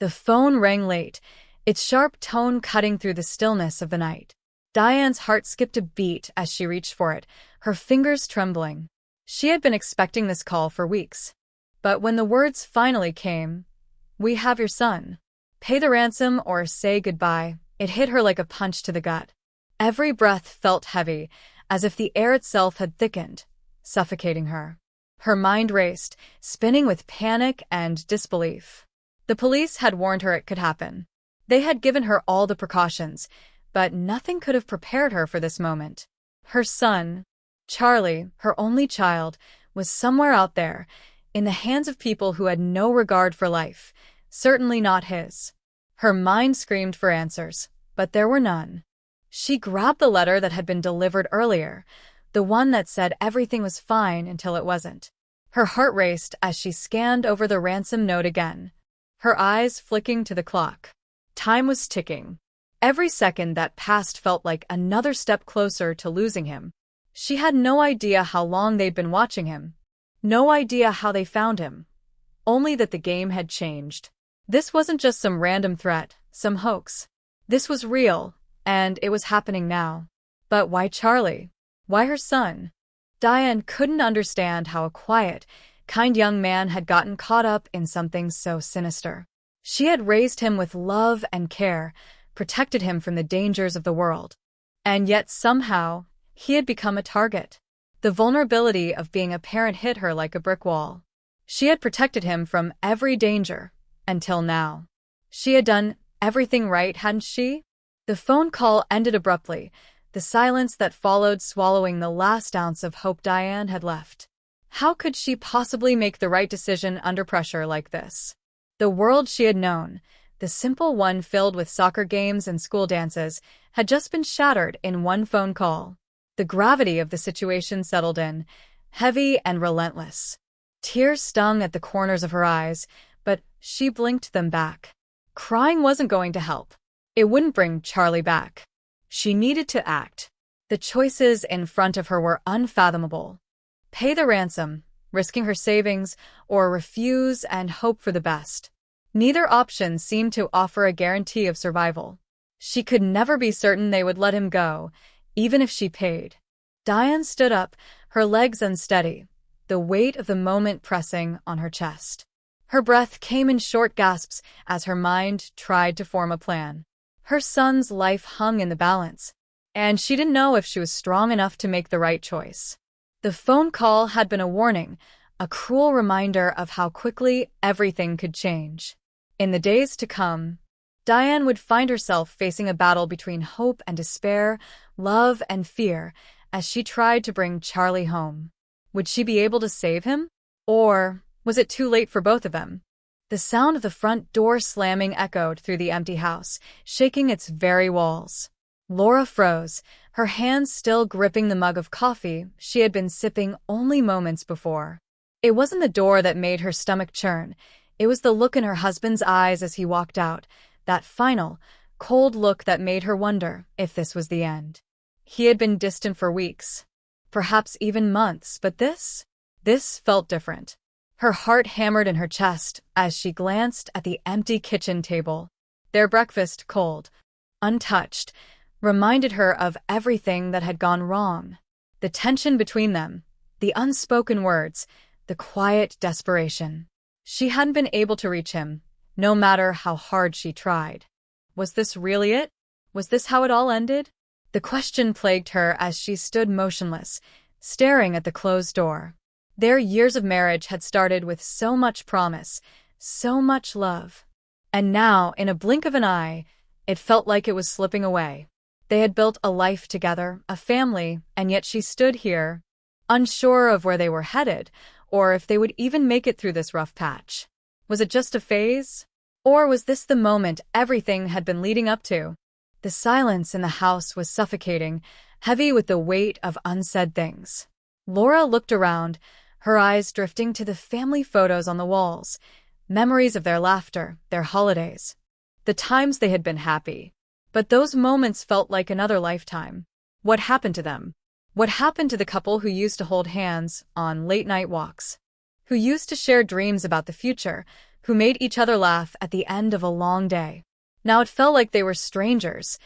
The phone rang late, its sharp tone cutting through the stillness of the night. Diane's heart skipped a beat as she reached for it, her fingers trembling. She had been expecting this call for weeks. But when the words finally came, "We have your son. Pay the ransom or say goodbye," it hit her like a punch to the gut. Every breath felt heavy, as if the air itself had thickened, suffocating her. Her mind raced, spinning with panic and disbelief. The police had warned her it could happen. They had given her all the precautions, but nothing could have prepared her for this moment. Her son, Charlie, her only child, was somewhere out there, in the hands of people who had no regard for life, certainly not his. Her mind screamed for answers, but there were none. She grabbed the letter that had been delivered earlier, the one that said everything was fine until it wasn't. Her heart raced as she scanned over the ransom note again, her eyes flicking to the clock. Time was ticking. Every second that passed felt like another step closer to losing him. She had no idea how long they'd been watching him. No idea how they found him. Only that the game had changed. This wasn't just some random threat, some hoax. This was real, and it was happening now. But why Charlie? Why her son? Diane couldn't understand how a quiet, kind young man had gotten caught up in something so sinister. She had raised him with love and care, protected him from the dangers of the world. And yet somehow, he had become a target. The vulnerability of being a parent hit her like a brick wall. She had protected him from every danger, until now. She had done everything right, hadn't she? The phone call ended abruptly, the silence that followed swallowing the last ounce of hope Diane had left. How could she possibly make the right decision under pressure like this? The world she had known, the simple one filled with soccer games and school dances, had just been shattered in one phone call. The gravity of the situation settled in, heavy and relentless. Tears stung at the corners of her eyes, but she blinked them back. Crying wasn't going to help. It wouldn't bring Charlie back. She needed to act. The choices in front of her were unfathomable. Pay the ransom, risking her savings, or refuse and hope for the best. Neither option seemed to offer a guarantee of survival. She could never be certain they would let him go, even if she paid. Diane stood up, her legs unsteady, the weight of the moment pressing on her chest. Her breath came in short gasps as her mind tried to form a plan. Her son's life hung in the balance, and she didn't know if she was strong enough to make the right choice. The phone call had been a warning, a cruel reminder of how quickly everything could change. In the days to come, Diane would find herself facing a battle between hope and despair, love and fear, as she tried to bring Charlie home. Would she be able to save him? Or was it too late for both of them? The sound of the front door slamming echoed through the empty house, shaking its very walls. Laura froze, her hands still gripping the mug of coffee she had been sipping only moments before. It wasn't the door that made her stomach churn. It was the look in her husband's eyes as he walked out, that final, cold look that made her wonder if this was the end. He had been distant for weeks, perhaps even months, but this felt different. Her heart hammered in her chest as she glanced at the empty kitchen table. Their breakfast, cold, untouched, reminded her of everything that had gone wrong. The tension between them, the unspoken words, the quiet desperation. She hadn't been able to reach him, no matter how hard she tried. Was this really it? Was this how it all ended? The question plagued her as she stood motionless, staring at the closed door. Their years of marriage had started with so much promise, so much love. And now, in a blink of an eye, it felt like it was slipping away. They had built a life together, a family, and yet she stood here, unsure of where they were headed, or if they would even make it through this rough patch. Was it just a phase? Or was this the moment everything had been leading up to? The silence in the house was suffocating, heavy with the weight of unsaid things. Laura looked around, her eyes drifting to the family photos on the walls, memories of their laughter, their holidays, the times they had been happy. But those moments felt like another lifetime. What happened to them? What happened to the couple who used to hold hands on late-night walks? Who used to share dreams about the future? who made each other laugh at the end of a long day. Now it felt like they were strangers,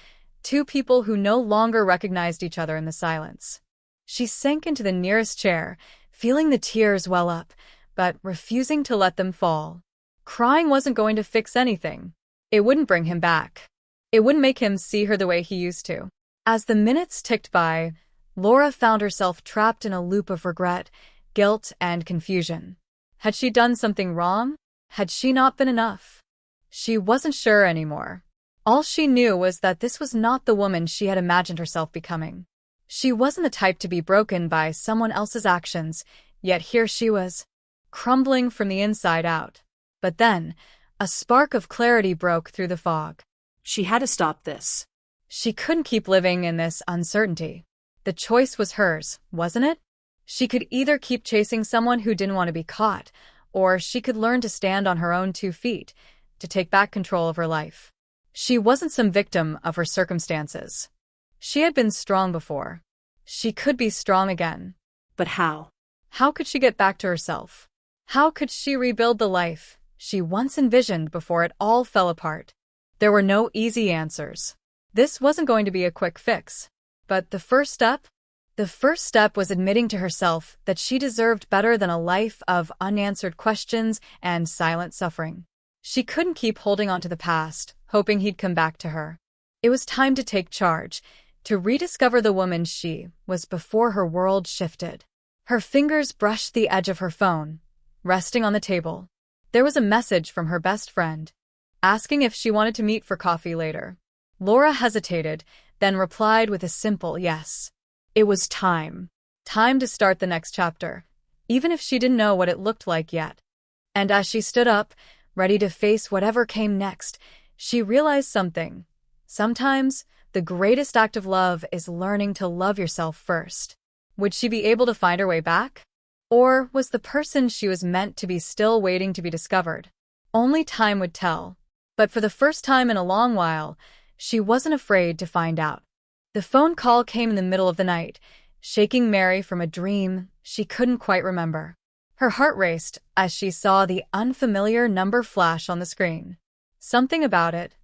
two people who no longer recognized each other in the silence. She sank into the nearest chair, feeling the tears well up, but refusing to let them fall. Crying wasn't going to fix anything. It wouldn't bring him back. It wouldn't make him see her the way he used to. As the minutes ticked by, Laura found herself trapped in a loop of regret, guilt, and confusion. Had she done something wrong? Had she not been enough? She wasn't sure anymore. All she knew was that this was not the woman she had imagined herself becoming. She wasn't the type to be broken by someone else's actions, yet here she was, crumbling from the inside out. But then, a spark of clarity broke through the fog. She had to stop this. She couldn't keep living in this uncertainty. The choice was hers, wasn't it? She could either keep chasing someone who didn't want to be caught, or she could learn to stand on her own 2 feet, to take back control of her life. She wasn't some victim of her circumstances. She had been strong before. She could be strong again. But how? How could she get back to herself? How could she rebuild the life she once envisioned before it all fell apart? There were no easy answers. This wasn't going to be a quick fix. But the first step? The first step was admitting to herself that she deserved better than a life of unanswered questions and silent suffering. She couldn't keep holding on to the past, hoping he'd come back to her. It was time to take charge, to rediscover the woman she was before her world shifted. Her fingers brushed the edge of her phone, resting on the table. There was a message from her best friend, asking if she wanted to meet for coffee later. Laura hesitated, then replied with a simple yes. It was time. Time to start the next chapter, even if she didn't know what it looked like yet. And as she stood up, ready to face whatever came next, she realized something. Sometimes, the greatest act of love is learning to love yourself first. Would she be able to find her way back? Or was the person she was meant to be still waiting to be discovered? Only time would tell. But for the first time in a long while, she wasn't afraid to find out. The phone call came in the middle of the night, shaking Mary from a dream she couldn't quite remember. Her heart raced as she saw the unfamiliar number flash on the screen. Something about it,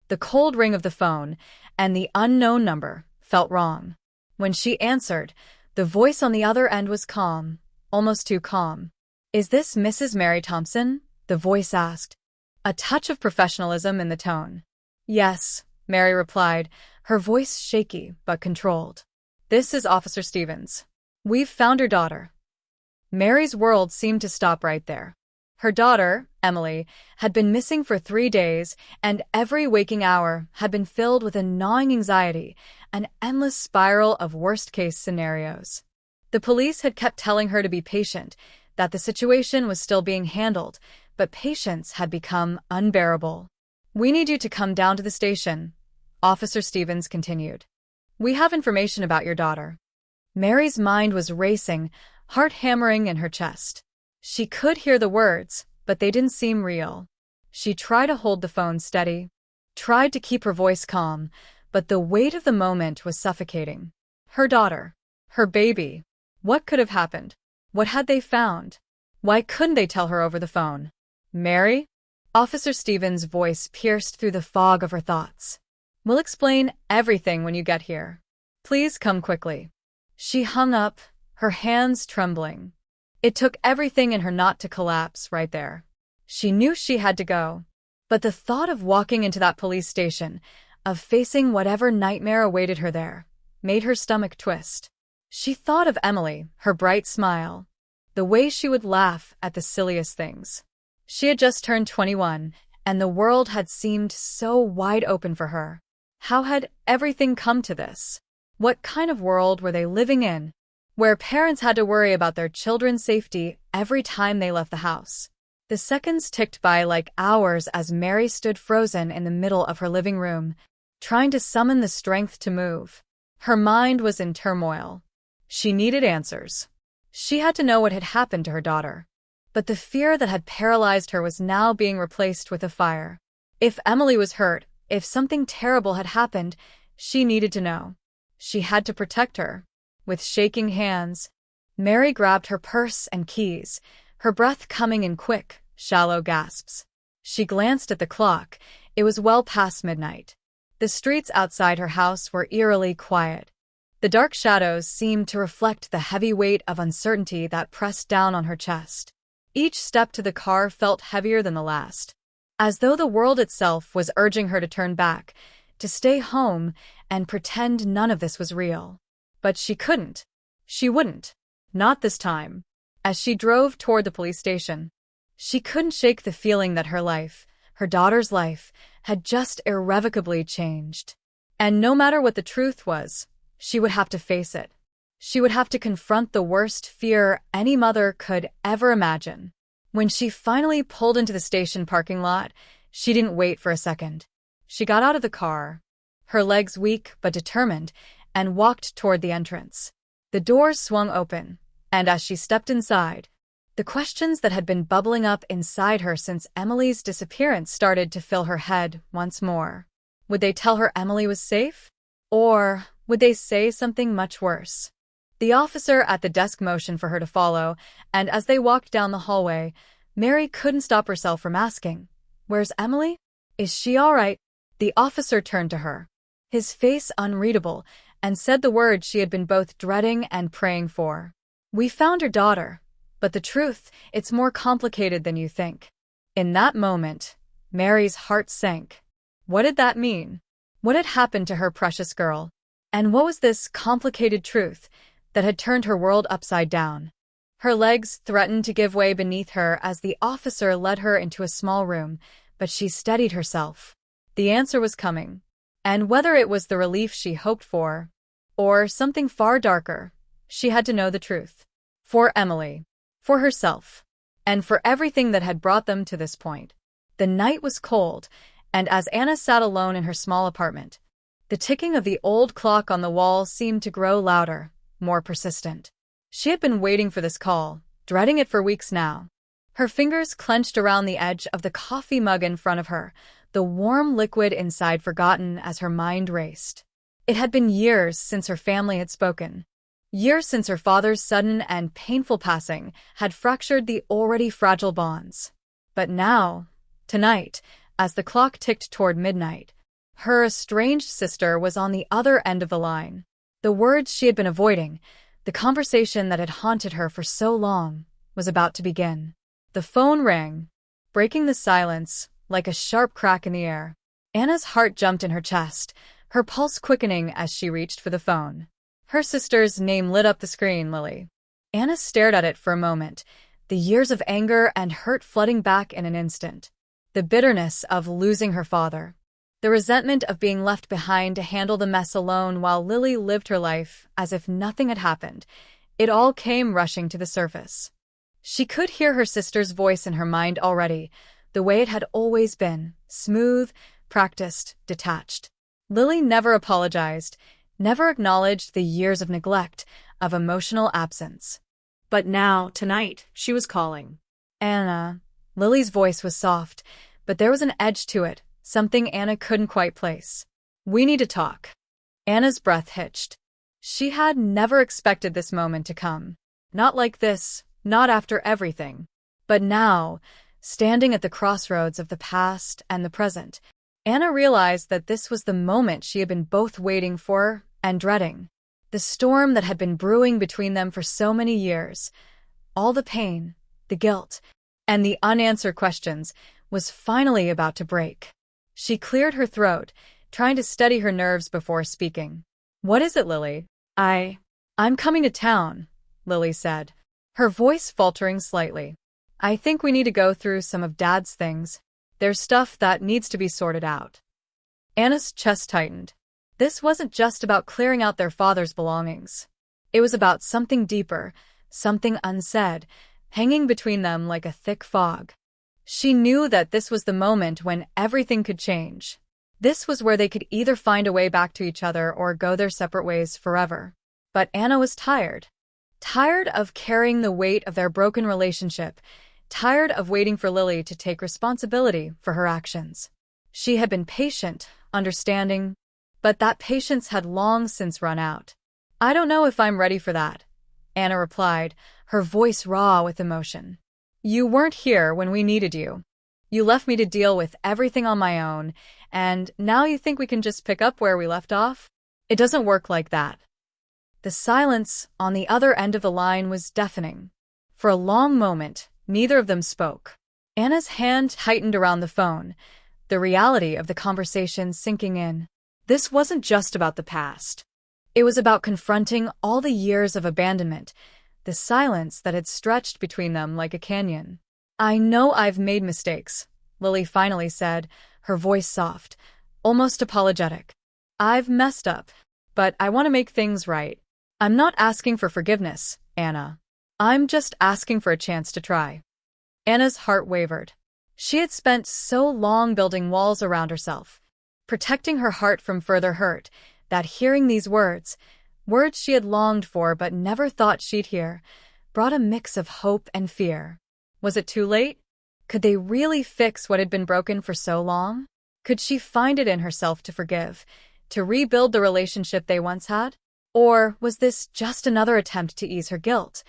the cold ring of the phone, and the unknown number, felt wrong. When she answered, the voice on the other end was calm, almost too calm. "Is this Mrs. Mary Thompson?" the voice asked, a touch of professionalism in the tone. "Yes," Mary replied, her voice shaky but controlled. "This is Officer Stevens. We've found your daughter." Mary's world seemed to stop right there. Her daughter, Emily, had been missing for 3 days, and every waking hour had been filled with a gnawing anxiety, an endless spiral of worst-case scenarios. The police had kept telling her to be patient, that the situation was still being handled, but patience had become unbearable. "We need you to come down to the station," Officer Stevens continued. "We have information about your daughter." Mary's mind was racing, heart hammering in her chest. She could hear the words, but they didn't seem real. She tried to hold the phone steady, tried to keep her voice calm, but the weight of the moment was suffocating. Her daughter, her baby. What could have happened? What had they found? Why couldn't they tell her over the phone? "Mary?" Officer Stevens' voice pierced through the fog of her thoughts. "We'll explain everything when you get here. Please come quickly." She hung up, her hands trembling. It took everything in her not to collapse right there. She knew she had to go. But the thought of walking into that police station, of facing whatever nightmare awaited her there, made her stomach twist. She thought of Emily, her bright smile, the way she would laugh at the silliest things. She had just turned 21, and the world had seemed so wide open for her. How had everything come to this? What kind of world were they living in, where parents had to worry about their children's safety every time they left the house? The seconds ticked by like hours as Mary stood frozen in the middle of her living room, trying to summon the strength to move. Her mind was in turmoil. She needed answers. She had to know what had happened to her daughter. But the fear that had paralyzed her was now being replaced with a fire. If Emily was hurt, if something terrible had happened, she needed to know. She had to protect her. With shaking hands, Mary grabbed her purse and keys, her breath coming in quick, shallow gasps. She glanced at the clock. It was well past midnight. The streets outside her house were eerily quiet. The dark shadows seemed to reflect the heavy weight of uncertainty that pressed down on her chest. Each step to the car felt heavier than the last, as though the world itself was urging her to turn back, to stay home, and pretend none of this was real. But she couldn't. She wouldn't. Not this time. As she drove toward the police station, she couldn't shake the feeling that her life, her daughter's life, had just irrevocably changed. And no matter what the truth was, she would have to face it. She would have to confront the worst fear any mother could ever imagine. When she finally pulled into the station parking lot, she didn't wait for a second. She got out of the car, her legs weak but determined, and walked toward the entrance. The doors swung open, and as she stepped inside, the questions that had been bubbling up inside her since Emily's disappearance started to fill her head once more. Would they tell her Emily was safe? Or would they say something much worse? The officer at the desk motioned for her to follow, and as they walked down the hallway, Mary couldn't stop herself from asking, "Where's Emily? Is she all right?" The officer turned to her, his face unreadable, and said the words she had been both dreading and praying for. "We found your daughter, but the truth, it's more complicated than you think." In that moment, Mary's heart sank. What did that mean? What had happened to her precious girl? And what was this complicated truth that had turned her world upside down? Her legs threatened to give way beneath her as the officer led her into a small room, but she steadied herself. The answer was coming, and whether it was the relief she hoped for, or something far darker, she had to know the truth. For Emily, for herself, and for everything that had brought them to this point. The night was cold, and as Anna sat alone in her small apartment, the ticking of the old clock on the wall seemed to grow louder, more persistent. She had been waiting for this call, dreading it for weeks now. Her fingers clenched around the edge of the coffee mug in front of her, the warm liquid inside forgotten as her mind raced. It had been years since her family had spoken. Years since her father's sudden and painful passing had fractured the already fragile bonds. But now, tonight, as the clock ticked toward midnight, her estranged sister was on the other end of the line. The words she had been avoiding, the conversation that had haunted her for so long, was about to begin. The phone rang, breaking the silence like a sharp crack in the air. Anna's heart jumped in her chest, her pulse quickening as she reached for the phone. Her sister's name lit up the screen, Lily. Anna stared at it for a moment, the years of anger and hurt flooding back in an instant. The bitterness of losing her father. The resentment of being left behind to handle the mess alone while Lily lived her life as if nothing had happened. It all came rushing to the surface. She could hear her sister's voice in her mind already, the way it had always been, smooth, practiced, detached. Lily never apologized, never acknowledged the years of neglect, of emotional absence. But now, tonight, she was calling. Anna. Lily's voice was soft, but there was an edge to it, something Anna couldn't quite place. "We need to talk." Anna's breath hitched. She had never expected this moment to come. Not like this, not after everything. But now, standing at the crossroads of the past and the present, Anna realized that this was the moment she had been both waiting for and dreading. The storm that had been brewing between them for so many years, all the pain, the guilt, and the unanswered questions, was finally about to break. She cleared her throat, trying to steady her nerves before speaking. "What is it, Lily?" I'm coming to town," Lily said, her voice faltering slightly. "I think we need to go through some of Dad's things. There's stuff that needs to be sorted out." Anna's chest tightened. This wasn't just about clearing out their father's belongings. It was about something deeper, something unsaid, hanging between them like a thick fog. She knew that this was the moment when everything could change. This was where they could either find a way back to each other or go their separate ways forever. But Anna was tired. Tired of carrying the weight of their broken relationship, tired of waiting for Lily to take responsibility for her actions. She had been patient, understanding, but that patience had long since run out. "I don't know if I'm ready for that," Anna replied, her voice raw with emotion. "You weren't here when we needed you." You left me to deal with everything on my own, and now you think we can just pick up where we left off? It doesn't work like that. The silence on the other end of the line was deafening. For a long moment, neither of them spoke. Anna's hand tightened around the phone, the reality of the conversation sinking in. This wasn't just about the past. It was about confronting all the years of abandonment, the silence that had stretched between them like a canyon. I know I've made mistakes, Lily finally said, her voice soft, almost apologetic. I've messed up, but I want to make things right. I'm not asking for forgiveness, Anna. I'm just asking for a chance to try. Anna's heart wavered. She had spent so long building walls around herself, protecting her heart from further hurt, that hearing these words she had longed for but never thought she'd hear, brought a mix of hope and fear. Was it too late? Could they really fix what had been broken for so long? Could she find it in herself to forgive, to rebuild the relationship they once had? Or was this just another attempt to ease her guilt?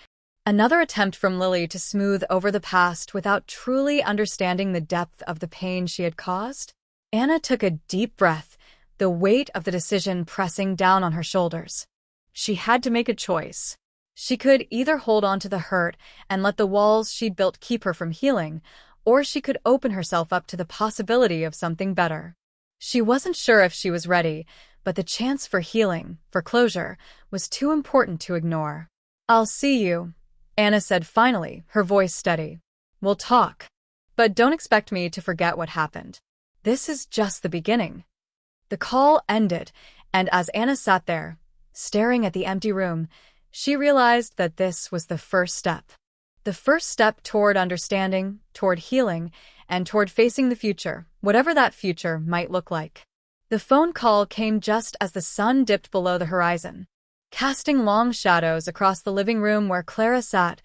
Another attempt from Lily to smooth over the past without truly understanding the depth of the pain she had caused? Anna took a deep breath, the weight of the decision pressing down on her shoulders. She had to make a choice. She could either hold on to the hurt and let the walls she'd built keep her from healing, or she could open herself up to the possibility of something better. She wasn't sure if she was ready, but the chance for healing, for closure, was too important to ignore. I'll see you, Anna said finally, her voice steady. We'll talk. But don't expect me to forget what happened. This is just the beginning. The call ended, and as Anna sat there, staring at the empty room, she realized that this was the first step. The first step toward understanding, toward healing, and toward facing the future, whatever that future might look like. The phone call came just as the sun dipped below the horizon, casting long shadows across the living room where Clara sat,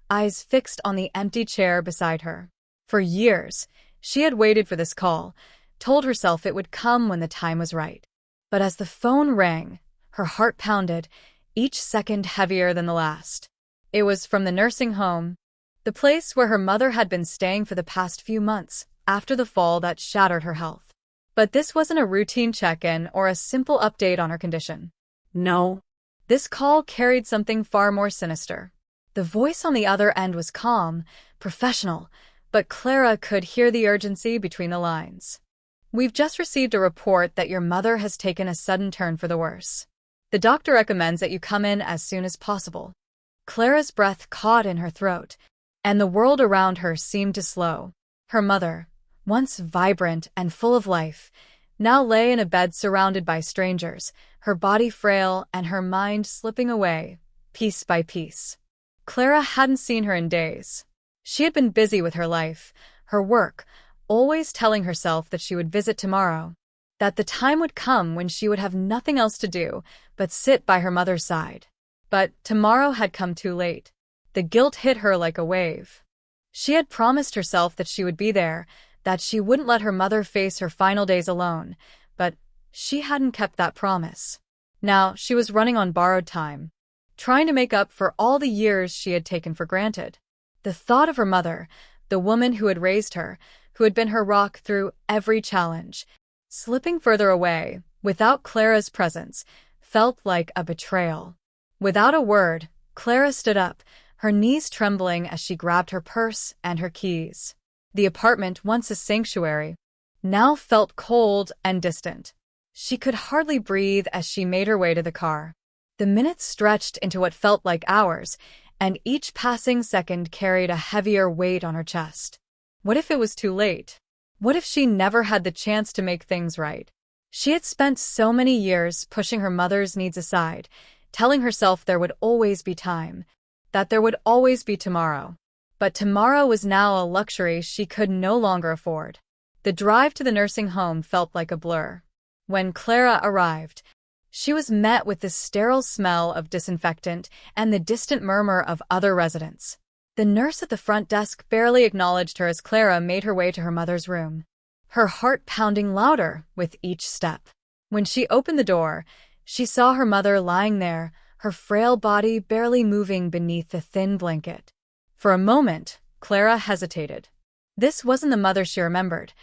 eyes fixed on the empty chair beside her. For years, she had waited for this call, told herself it would come when the time was right. But as the phone rang, her heart pounded, each second heavier than the last. It was from the nursing home, the place where her mother had been staying for the past few months, after the fall that shattered her health. But this wasn't a routine check-in or a simple update on her condition. No. This call carried something far more sinister. The voice on the other end was calm, professional, but Clara could hear the urgency between the lines. We've just received a report that your mother has taken a sudden turn for the worse. The doctor recommends that you come in as soon as possible. Clara's breath caught in her throat, and the world around her seemed to slow. Her mother, once vibrant and full of life, now lay in a bed surrounded by strangers, her body frail and her mind slipping away, piece by piece. Clara hadn't seen her in days. She had been busy with her life, her work, always telling herself that she would visit tomorrow, that the time would come when she would have nothing else to do but sit by her mother's side. But tomorrow had come too late. The guilt hit her like a wave. She had promised herself that she would be there, that she wouldn't let her mother face her final days alone, but she hadn't kept that promise. Now she was running on borrowed time, trying to make up for all the years she had taken for granted. The thought of her mother, the woman who had raised her, who had been her rock through every challenge, slipping further away, without Clara's presence, felt like a betrayal. Without a word, Clara stood up, her knees trembling as she grabbed her purse and her keys. The apartment, once a sanctuary, now felt cold and distant. She could hardly breathe as she made her way to the car. The minutes stretched into what felt like hours, and each passing second carried a heavier weight on her chest. What if it was too late? What if she never had the chance to make things right? She had spent so many years pushing her mother's needs aside, telling herself there would always be time, that there would always be tomorrow. But tomorrow was now a luxury she could no longer afford. The drive to the nursing home felt like a blur. When Clara arrived, she was met with the sterile smell of disinfectant and the distant murmur of other residents. The nurse at the front desk barely acknowledged her as Clara made her way to her mother's room, her heart pounding louder with each step. When she opened the door, she saw her mother lying there, her frail body barely moving beneath the thin blanket. For a moment, Clara hesitated. This wasn't the mother she remembered,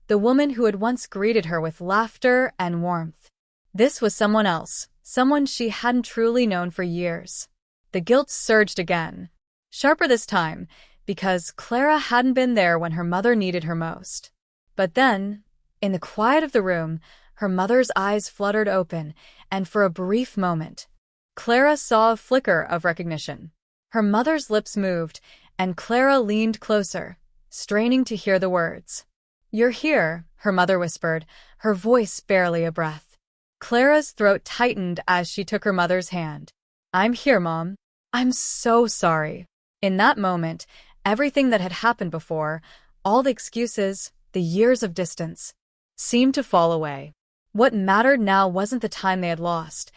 the woman who had once greeted her with laughter and warmth. This was someone else, someone she hadn't truly known for years. The guilt surged again, sharper this time, because Clara hadn't been there when her mother needed her most. But then, in the quiet of the room, her mother's eyes fluttered open, and for a brief moment, Clara saw a flicker of recognition. Her mother's lips moved, and Clara leaned closer, straining to hear the words. "You're here," her mother whispered, her voice barely a breath. Clara's throat tightened as she took her mother's hand. "I'm here, Mom. I'm so sorry." In that moment, everything that had happened before, all the excuses, the years of distance, seemed to fall away. What mattered now wasn't the time they had lost.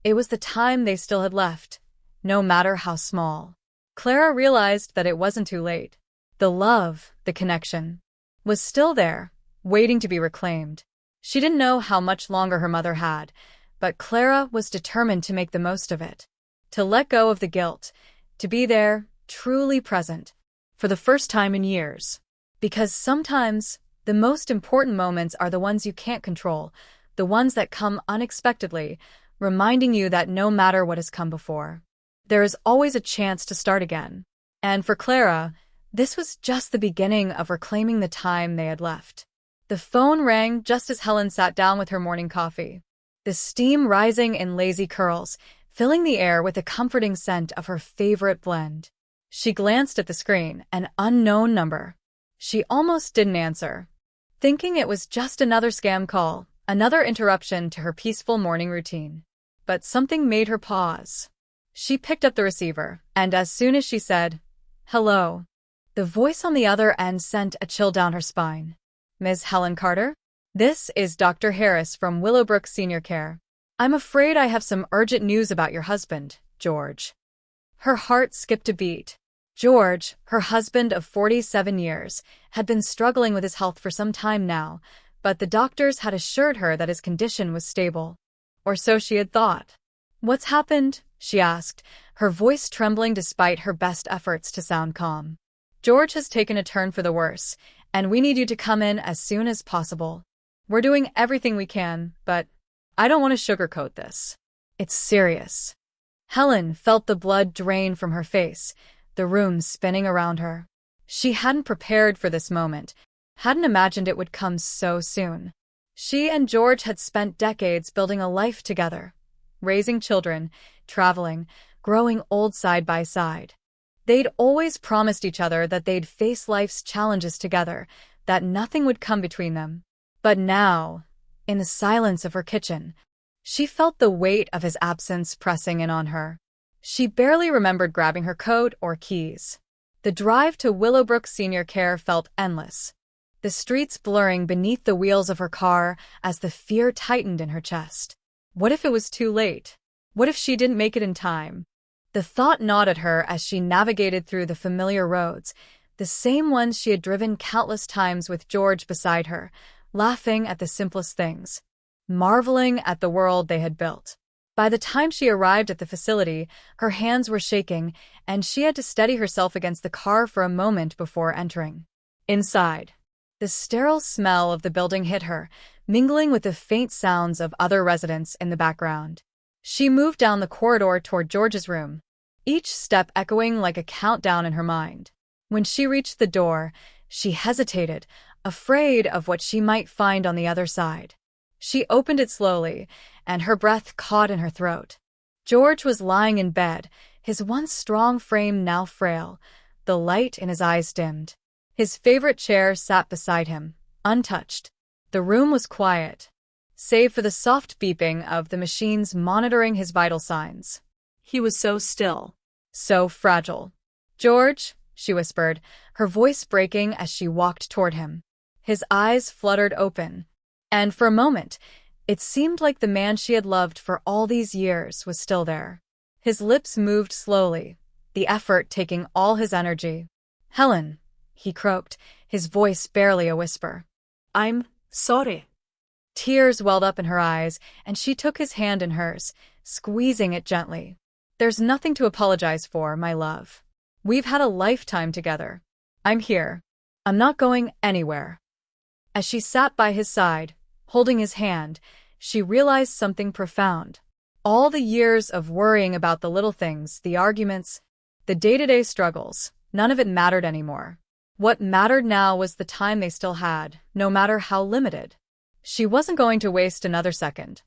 It was the time they still had left, no matter how small. Clara realized that it wasn't too late. The love, the connection, was still there, waiting to be reclaimed. She didn't know how much longer her mother had, but Clara was determined to make the most of it, to let go of the guilt, to be there, truly present, for the first time in years. Because sometimes, the most important moments are the ones you can't control, the ones that come unexpectedly, reminding you that no matter what has come before, there is always a chance to start again. And for Clara, this was just the beginning of reclaiming the time they had left. The phone rang just as Helen sat down with her morning coffee, the steam rising in lazy curls, filling the air with the comforting scent of her favorite blend. She glanced at the screen, an unknown number. She almost didn't answer, thinking it was just another scam call, another interruption to her peaceful morning routine. But something made her pause. She picked up the receiver, and as soon as she said, "Hello," the voice on the other end sent a chill down her spine. "Ms. Helen Carter? This is Dr. Harris from Willowbrook Senior Care. I'm afraid I have some urgent news about your husband, George." Her heart skipped a beat. George, her husband of 47 years, had been struggling with his health for some time now, but the doctors had assured her that his condition was stable. Or so she had thought. "What's happened?" she asked, her voice trembling despite her best efforts to sound calm. "George has taken a turn for the worse, and we need you to come in as soon as possible. We're doing everything we can, but I don't want to sugarcoat this. It's serious." Helen felt the blood drain from her face, the room spinning around her. She hadn't prepared for this moment, hadn't imagined it would come so soon. She and George had spent decades building a life together, raising children, traveling, growing old side by side. They'd always promised each other that they'd face life's challenges together, that nothing would come between them. But now, in the silence of her kitchen, she felt the weight of his absence pressing in on her. She barely remembered grabbing her coat or keys. The drive to Willowbrook Senior Care felt endless, the streets blurring beneath the wheels of her car as the fear tightened in her chest. What if it was too late? What if she didn't make it in time? The thought gnawed at her as she navigated through the familiar roads, the same ones she had driven countless times with George beside her, laughing at the simplest things, marveling at the world they had built. By the time she arrived at the facility, her hands were shaking, and she had to steady herself against the car for a moment before entering. Inside, the sterile smell of the building hit her, mingling with the faint sounds of other residents in the background. She moved down the corridor toward George's room, each step echoing like a countdown in her mind. When she reached the door, she hesitated, afraid of what she might find on the other side. She opened it slowly, and her breath caught in her throat. George was lying in bed, his once strong frame now frail, the light in his eyes dimmed. His favorite chair sat beside him, untouched. The room was quiet, save for the soft beeping of the machines monitoring his vital signs. He was so still, so fragile. "George," she whispered, her voice breaking as she walked toward him. His eyes fluttered open, and for a moment, it seemed like the man she had loved for all these years was still there. His lips moved slowly, the effort taking all his energy. "Helen," he croaked, his voice barely a whisper. "I'm sorry." Tears welled up in her eyes, and she took his hand in hers, squeezing it gently. "There's nothing to apologize for, my love. We've had a lifetime together. I'm here. I'm not going anywhere. As she sat by his side, holding his hand, she realized something profound. All the years of worrying about the little things, the arguments, the day-to-day struggles, none of it mattered anymore. What mattered now was the time they still had, no matter how limited. She wasn't going to waste another second.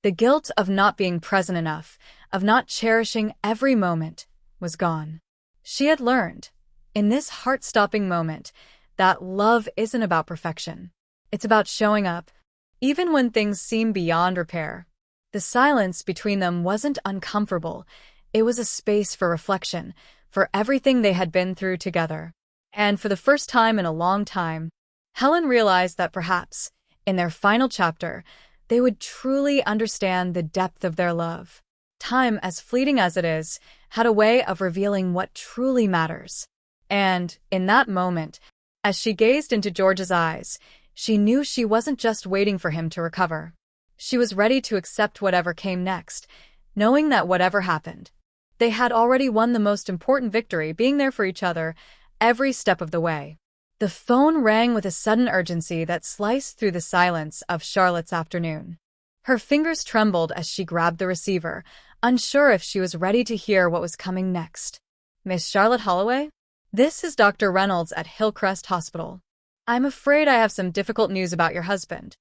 The guilt of not being present enough, of not cherishing every moment, was gone. She had learned, in this heart-stopping moment, that love isn't about perfection. It's about showing up, even when things seem beyond repair. The silence between them wasn't uncomfortable. It was a space for reflection, for everything they had been through together. And for the first time in a long time, Helen realized that perhaps, in their final chapter, they would truly understand the depth of their love. Time, as fleeting as it is, had a way of revealing what truly matters. And, in that moment, as she gazed into George's eyes, she knew she wasn't just waiting for him to recover. She was ready to accept whatever came next, knowing that whatever happened, they had already won the most important victory, being there for each other every step of the way. The phone rang with a sudden urgency that sliced through the silence of Charlotte's afternoon. Her fingers trembled as she grabbed the receiver, unsure if she was ready to hear what was coming next. "Miss Charlotte Holloway? This is Dr. Reynolds at Hillcrest Hospital. I'm afraid I have some difficult news about your husband."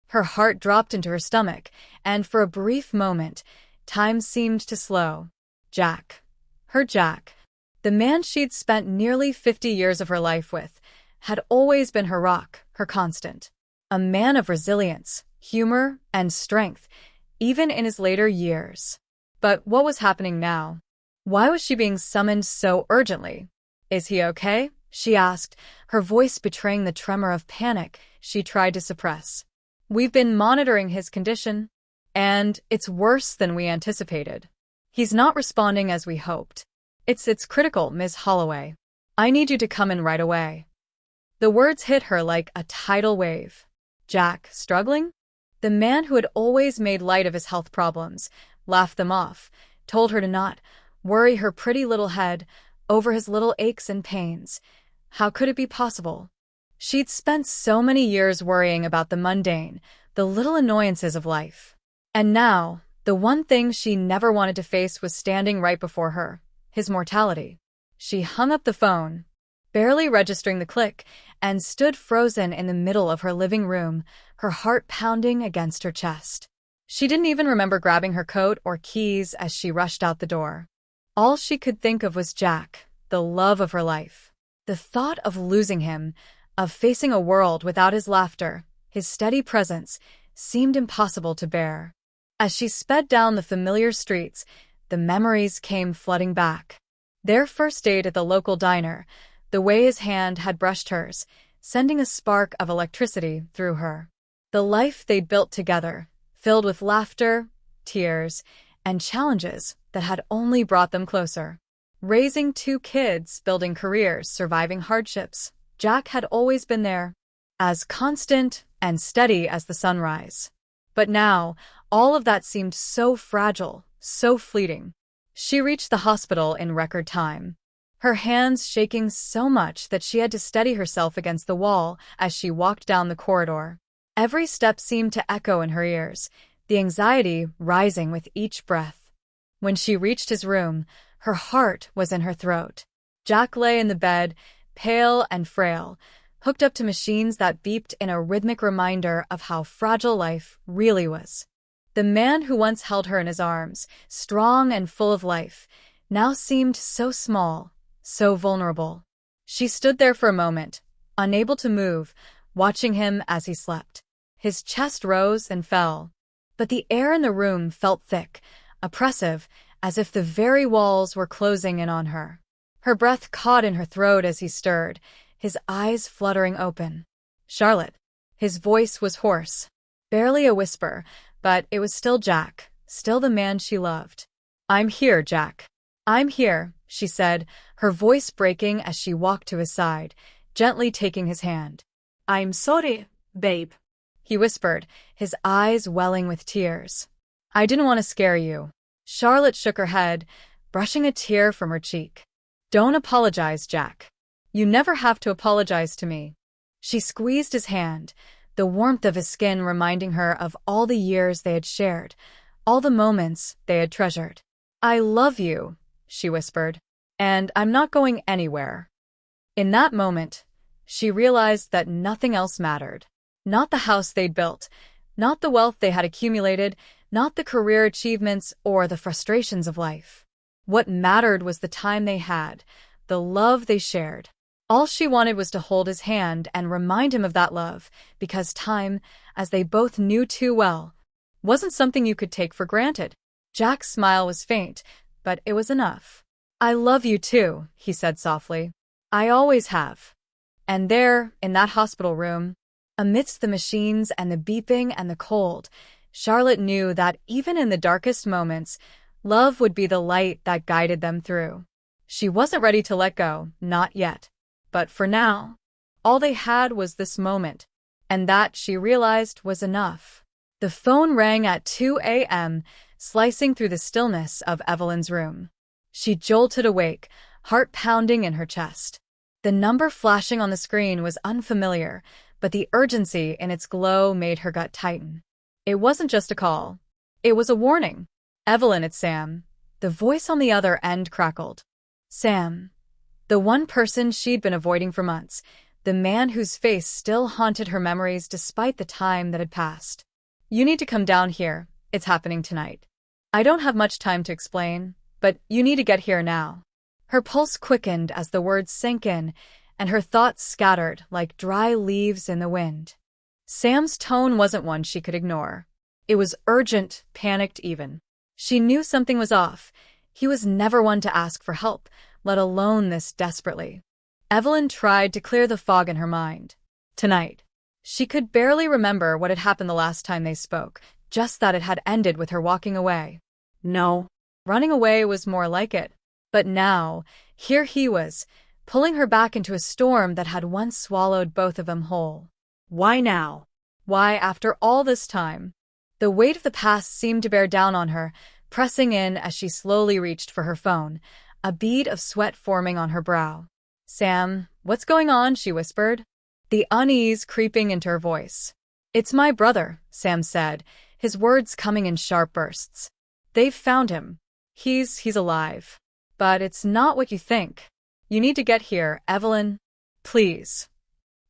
Her heart dropped into her stomach, and for a brief moment, time seemed to slow. Jack. Her Jack. The man she'd spent nearly 50 years of her life with, had always been her rock, her constant. A man of resilience, humor, and strength, even in his later years. But what was happening now? Why was she being summoned so urgently? "Is he okay?" she asked, her voice betraying the tremor of panic she tried to suppress. "We've been monitoring his condition, and it's worse than we anticipated. He's not responding as we hoped. It's critical, Ms. Holloway. I need you to come in right away." The words hit her like a tidal wave. Jack, struggling? The man who had always made light of his health problems, laughed them off, told her to not worry her pretty little head over his little aches and pains. How could it be possible? She'd spent so many years worrying about the mundane, the little annoyances of life. And now, the one thing she never wanted to face was standing right before her, his mortality. She hung up the phone, barely registering the click, and stood frozen in the middle of her living room, her heart pounding against her chest. She didn't even remember grabbing her coat or keys as she rushed out the door. All she could think of was Jack, the love of her life. The thought of losing him, of facing a world without his laughter, his steady presence, seemed impossible to bear. As she sped down the familiar streets, the memories came flooding back. Their first date at the local diner, the way his hand had brushed hers, sending a spark of electricity through her. The life they'd built together, filled with laughter, tears, and challenges that had only brought them closer. Raising 2 kids, building careers, surviving hardships, Jack had always been there, as constant and steady as the sunrise. But now, all of that seemed so fragile, so fleeting. She reached the hospital in record time, her hands shaking so much that she had to steady herself against the wall as she walked down the corridor. Every step seemed to echo in her ears, the anxiety rising with each breath. When she reached his room, her heart was in her throat. Jack lay in the bed, pale and frail, hooked up to machines that beeped in a rhythmic reminder of how fragile life really was. The man who once held her in his arms, strong and full of life, now seemed so small, so vulnerable. She stood there for a moment, unable to move, watching him as he slept. His chest rose and fell, but the air in the room felt thick, oppressive, as if the very walls were closing in on her. Her breath caught in her throat as he stirred, his eyes fluttering open. "Charlotte." His voice was hoarse, barely a whisper, but it was still Jack, still the man she loved. "I'm here, Jack. I'm here," she said, her voice breaking as she walked to his side, gently taking his hand. "I'm sorry, babe," he whispered, his eyes welling with tears. "I didn't want to scare you." Charlotte shook her head, brushing a tear from her cheek. "Don't apologize, Jack. You never have to apologize to me. She squeezed his hand, the warmth of his skin reminding her of all the years they had shared, all the moments they had treasured. I love you, she whispered, and I'm not going anywhere. In that moment, she realized that nothing else mattered. Not the house they'd built, not the wealth they had accumulated, not the career achievements or the frustrations of life. What mattered was the time they had, the love they shared. All she wanted was to hold his hand and remind him of that love, because time, as they both knew too well, wasn't something you could take for granted. Jack's smile was faint, but it was enough. I love you too, he said softly. I always have. And there, in that hospital room, amidst the machines and the beeping and the cold, Charlotte knew that even in the darkest moments, love would be the light that guided them through. She wasn't ready to let go, not yet. But for now, all they had was this moment, and that, she realized, was enough. The phone rang at 2 a.m., slicing through the stillness of Evelyn's room. She jolted awake, heart pounding in her chest. The number flashing on the screen was unfamiliar, but the urgency in its glow made her gut tighten. It wasn't just a call. It was a warning. Evelyn, it's Sam. The voice on the other end crackled. Sam. The one person she'd been avoiding for months, the man whose face still haunted her memories despite the time that had passed. You need to come down here. It's happening tonight. I don't have much time to explain, but you need to get here now. Her pulse quickened as the words sank in, and her thoughts scattered like dry leaves in the wind. Sam's tone wasn't one she could ignore. It was urgent, panicked even. She knew something was off. He was never one to ask for help, let alone this desperately. Evelyn tried to clear the fog in her mind. Tonight. She could barely remember what had happened the last time they spoke, just that it had ended with her walking away. No. Running away was more like it. But now, here he was, pulling her back into a storm that had once swallowed both of them whole. Why now? Why, after all this time? The weight of the past seemed to bear down on her, pressing in as she slowly reached for her phone, a bead of sweat forming on her brow. Sam, what's going on? She whispered, the unease creeping into her voice. It's my brother, Sam said, his words coming in sharp bursts. They've found him. He's alive. But it's not what you think. You need to get here, Evelyn. Please.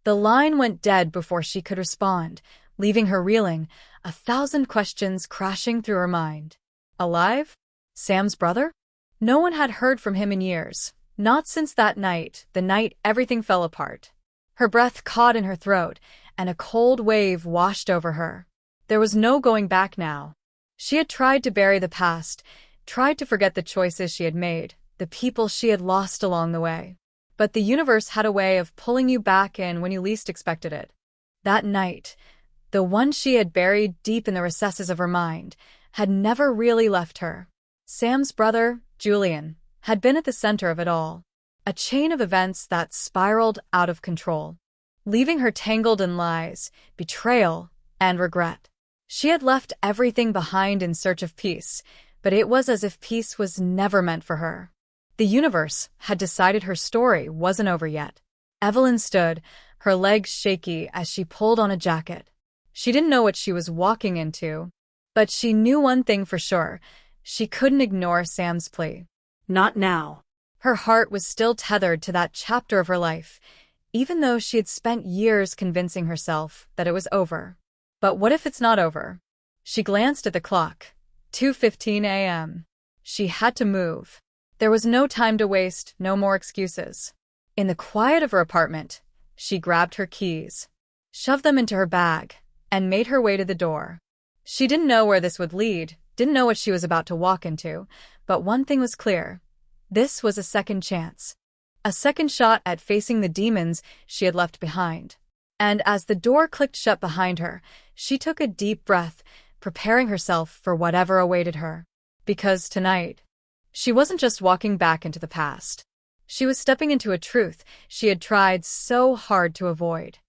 The line went dead before she could respond, leaving her reeling, 1,000 questions crashing through her mind. Alive? Sam's brother? No one had heard from him in years, not since that night, the night everything fell apart. Her breath caught in her throat, and a cold wave washed over her. There was no going back now. She had tried to bury the past, tried to forget the choices she had made, the people she had lost along the way. But the universe had a way of pulling you back in when you least expected it. That night, the one she had buried deep in the recesses of her mind, had never really left her. Sam's brother, Julian, had been at the center of it all, a chain of events that spiraled out of control, leaving her tangled in lies, betrayal, and regret. She had left everything behind in search of peace, but it was as if peace was never meant for her. The universe had decided her story wasn't over yet. Evelyn stood, her legs shaky as she pulled on a jacket. She didn't know what she was walking into, but she knew one thing for sure. She couldn't ignore Sam's plea. Not now. Her heart was still tethered to that chapter of her life, even though she had spent years convincing herself that it was over. But what if it's not over? She glanced at the clock. 2:15 a.m. She had to move. There was no time to waste, no more excuses. In the quiet of her apartment, she grabbed her keys, shoved them into her bag, and made her way to the door. She didn't know where this would lead, didn't know what she was about to walk into, but one thing was clear. This was a second chance. A second shot at facing the demons she had left behind. And as the door clicked shut behind her, she took a deep breath, preparing herself for whatever awaited her. Because tonight, she wasn't just walking back into the past. She was stepping into a truth she had tried so hard to avoid.